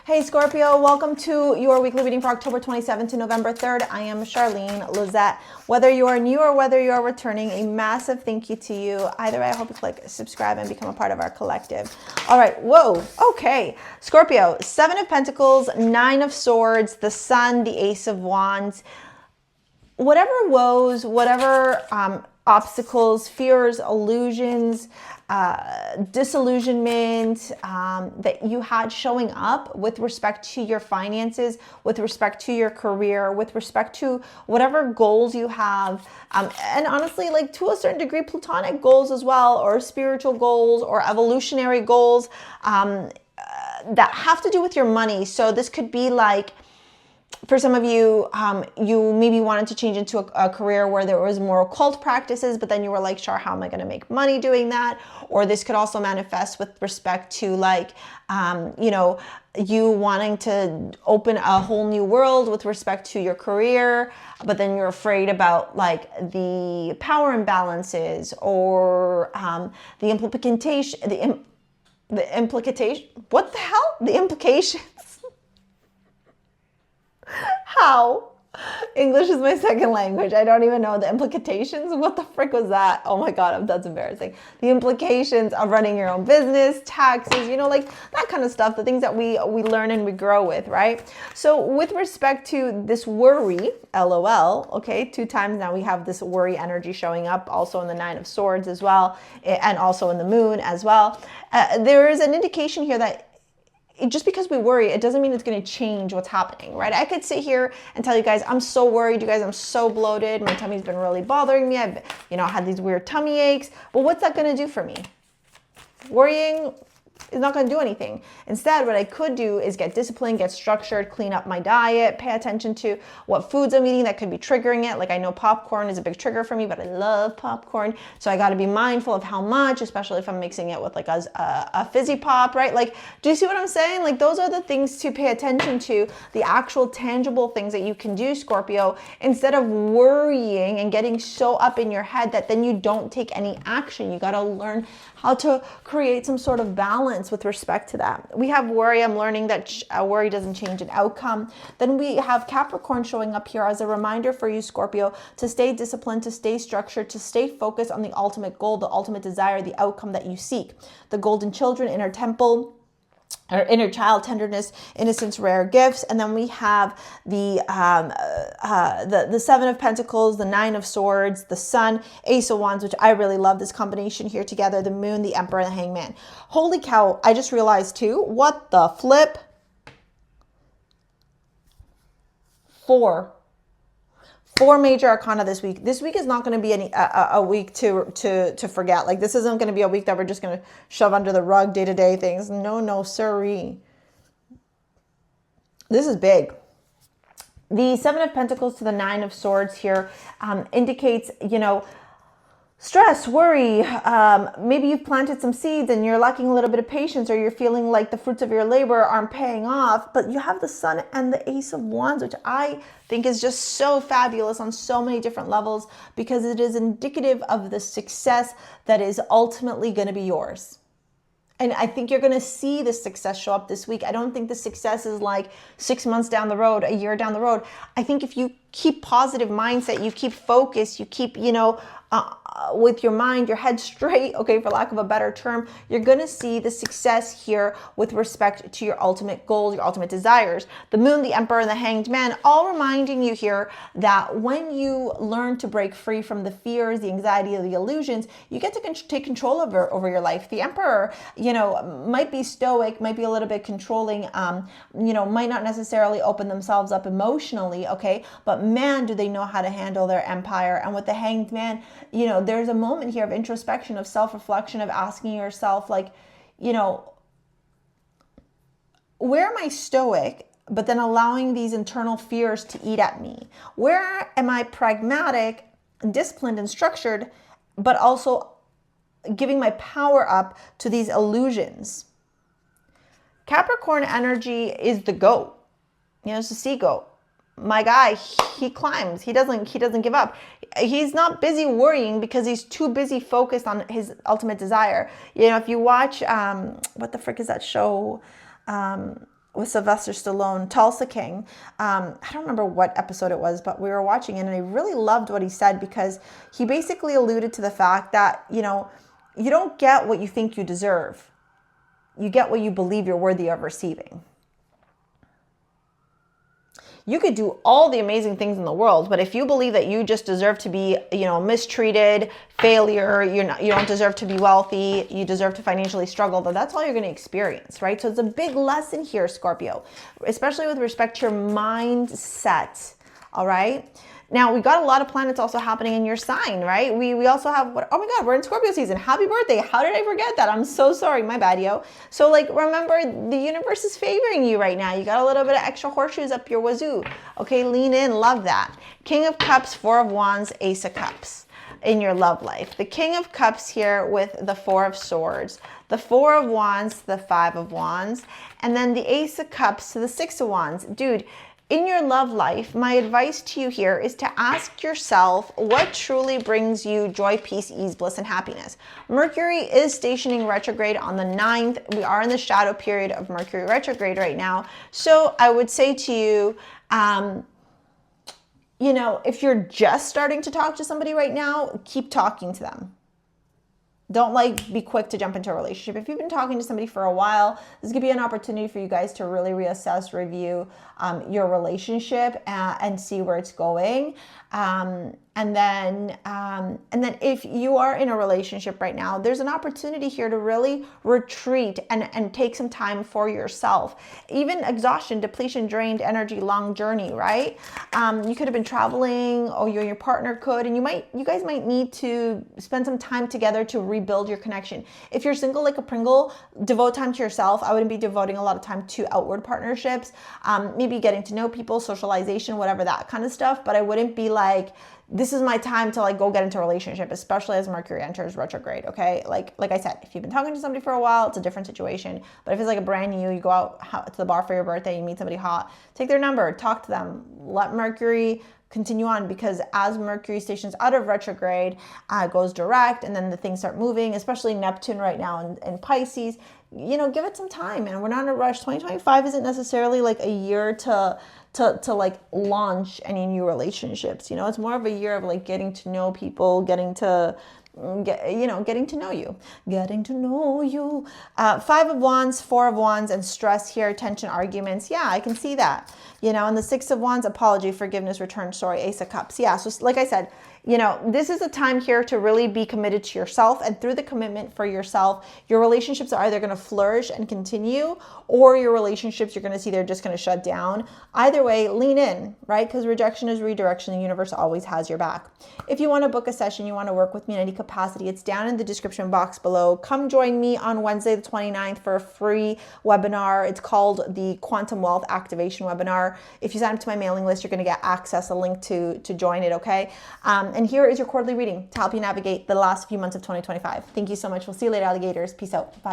Hey Scorpio, welcome to your weekly reading for October 27th to November 3rd. I am Charlene Lizette. Whether you are new or whether you are returning, a massive thank you to you. Either way, I hope you click subscribe and become a part of our collective. All right, whoa, okay. Scorpio, 7 of Pentacles, 9 of Swords, the Sun, the Ace of Wands. Whatever woes, whatever obstacles, fears, illusions, disillusionment that you had showing up with respect to your finances, with respect to your career, with respect to whatever goals you have, and honestly, like to a certain degree, platonic goals as well, or spiritual goals or evolutionary goals that have to do with your money. So this could be like, for some of you, you maybe wanted to change into a career where there was more occult practices, but then you were like, sure, how am I going to make money doing that? Or this could also manifest with respect to like, you know, you wanting to open a whole new world with respect to your career, but then you're afraid about like the power imbalances or the implication, what the hell? The implications. How? English is my second language. I don't even know the implications. What the frick was that? Oh my God, that's embarrassing. The implications of running your own business, taxes, you know, like that kind of stuff, the things that we learn and we grow with, right? So with respect to this worry, LOL, okay, 2 times now we have this worry energy showing up, also in the 9 of Swords as well, and also in the Moon as well. There is an indication here that just because we worry, it doesn't mean it's going to change what's happening, right? I could sit here and tell you guys, I'm so worried. You guys, I'm so bloated. My tummy's been really bothering me. I've, you know, had these weird tummy aches. But what's that going to do for me? Worrying is not going to do anything. Instead, what I could do is get disciplined, get structured, clean up my diet, pay attention to what foods I'm eating that could be triggering it. Like I know popcorn is a big trigger for me, but I love popcorn. So I got to be mindful of how much, especially if I'm mixing it with like a fizzy pop, right? Like, do you see what I'm saying? Like those are the things to pay attention to, the actual tangible things that you can do, Scorpio, instead of worrying and getting so up in your head that then you don't take any action. You got to learn how to create some sort of balance with respect to that. We have worry. I'm learning that worry doesn't change an outcome. Then we have Capricorn showing up here as a reminder for you, Scorpio, to stay disciplined, to stay structured, to stay focused on the ultimate goal, the ultimate desire, the outcome that you seek. The golden children, inner temple, or inner child, tenderness, innocence, rare gifts. And then we have the 7 of Pentacles, the 9 of Swords, the Sun, Ace of Wands, which I really love this combination here together, the Moon, the Emperor, and the Hangman. Holy cow, I just realized too, what the flip? 4 major arcana this week. This week is not going to be a week to forget. Like this isn't going to be a week that we're just going to shove under the rug day-to-day things. No, sirree. This is big. The 7 of Pentacles to the 9 of Swords here indicates, you know, stress, worry, maybe you've planted some seeds and you're lacking a little bit of patience, or you're feeling like the fruits of your labor aren't paying off, but you have the Sun and the Ace of Wands, which I think is just so fabulous on so many different levels, because it is indicative of the success that is ultimately going to be yours. And I think you're going to see the success show up this week. I don't think the success is like 6 months down the road, a year down the road. I think if you keep positive mindset, you keep focused, you keep, you know, with your mind, your head straight, okay, for lack of a better term, you're going to see the success here with respect to your ultimate goals, your ultimate desires. The Moon, the Emperor, and the Hanged Man, all reminding you here that when you learn to break free from the fears, the anxiety, the illusions, you get to take control over your life. The Emperor, you know, might be stoic, might be a little bit controlling, you know, might not necessarily open themselves up emotionally, okay, but man, do they know how to handle their empire. And with the Hanged Man, you know, there's a moment here of introspection, of self-reflection, of asking yourself, like, you know, where am I stoic, but then allowing these internal fears to eat at me? Where am I pragmatic, disciplined, and structured, but also giving my power up to these illusions? Capricorn energy is the goat. You know, it's the sea goat. My guy, he climbs. He doesn't give up. He's not busy worrying because he's too busy focused on his ultimate desire. You know, if you watch, what the frick is that show? with Sylvester Stallone, Tulsa King. I don't remember what episode it was, but we were watching it and I really loved what he said, because he basically alluded to the fact that, you know, you don't get what you think you deserve. You get what you believe you're worthy of receiving. You could do all the amazing things in the world, but if you believe that you just deserve to be, you know, mistreated, failure, you don't deserve to be wealthy, you deserve to financially struggle, then that's all you're going to experience, right? So it's a big lesson here, Scorpio, especially with respect to your mindset, all right? Now, we got a lot of planets also happening in your sign, right? We also have, oh my God, we're in Scorpio season. Happy birthday. How did I forget that? I'm so sorry. My bad, yo. So like, remember, the universe is favoring you right now. You got a little bit of extra horseshoes up your wazoo. Okay, lean in. Love that. King of Cups, Four of Wands, Ace of Cups in your love life. The King of Cups here with the Four of Swords, the Four of Wands, the Five of Wands, and then the Ace of Cups to the Six of Wands. Dude, in your love life, my advice to you here is to ask yourself what truly brings you joy, peace, ease, bliss, and happiness. Mercury is stationing retrograde on the 9th. We are in the shadow period of Mercury retrograde right now. So I would say to you, you know, if you're just starting to talk to somebody right now, keep talking to them. Don't like be quick to jump into a relationship. If you've been talking to somebody for a while, this could be an opportunity for you guys to really reassess, review your relationship and see where it's going. And then if you are in a relationship right now, there's an opportunity here to really retreat and take some time for yourself. Even exhaustion, depletion, drained energy, long journey, right? You could have been traveling, or you and your partner could, and you guys might need to spend some time together to rebuild your connection. If you're single like a Pringle, devote time to yourself. I wouldn't be devoting a lot of time to outward partnerships, maybe getting to know people, socialization, whatever, that kind of stuff. But I wouldn't be like, this is my time to like go get into a relationship, especially as Mercury enters retrograde, okay? Like I said, if you've been talking to somebody for a while, it's a different situation. But if it's like a brand new, you go out to the bar for your birthday, you meet somebody hot, take their number, talk to them, let Mercury continue on, because as Mercury stations out of retrograde, goes direct, and then the things start moving, especially Neptune right now in Pisces, you know, give it some time, and we're not in a rush. 2025 isn't necessarily like a year to like launch any new relationships. You know, it's more of a year of like getting to know people, getting to know you. Five of Wands, Four of Wands, and stress here, tension, arguments. Yeah, I can see that. You know, and the Six of Wands, apology, forgiveness, return, sorry, Ace of Cups. Yeah, so like I said, you know, this is a time here to really be committed to yourself, and through the commitment for yourself, your relationships are either going to flourish and continue, or your relationships, you're going to see they're just going to shut down. Either way, lean in, right? Because rejection is redirection. The universe always has your back. If you want to book a session, you want to work with me in any capacity, it's down in the description box below. Come join me on Wednesday the 29th for a free webinar. It's called the Quantum Wealth Activation Webinar. If you sign up to my mailing list, you're going to get access, a link to join it, okay? And here is your quarterly reading to help you navigate the last few months of 2025. Thank you so much. We'll see you later, alligators. Peace out. Bye.